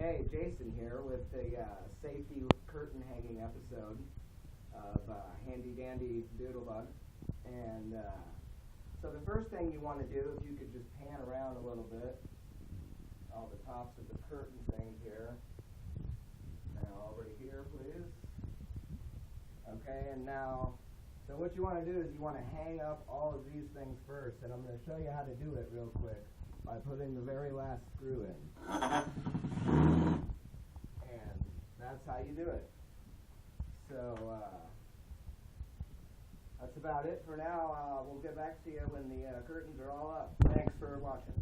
Hey, Jason here with the safety curtain hanging episode of Handy Dandy Doodlebug. And so the first thing you want to do, if you could just pan around a little bit, all the tops of the curtain things here. Now over to here, please. Okay, and now, so what you want to do is you want to hang up all of these things first, and I'm going to show you how to do it real quick by putting the very last screw in. And that's how you do it. So that's about it for now. We'll get back to you when the curtains are all up. Thanks for watching.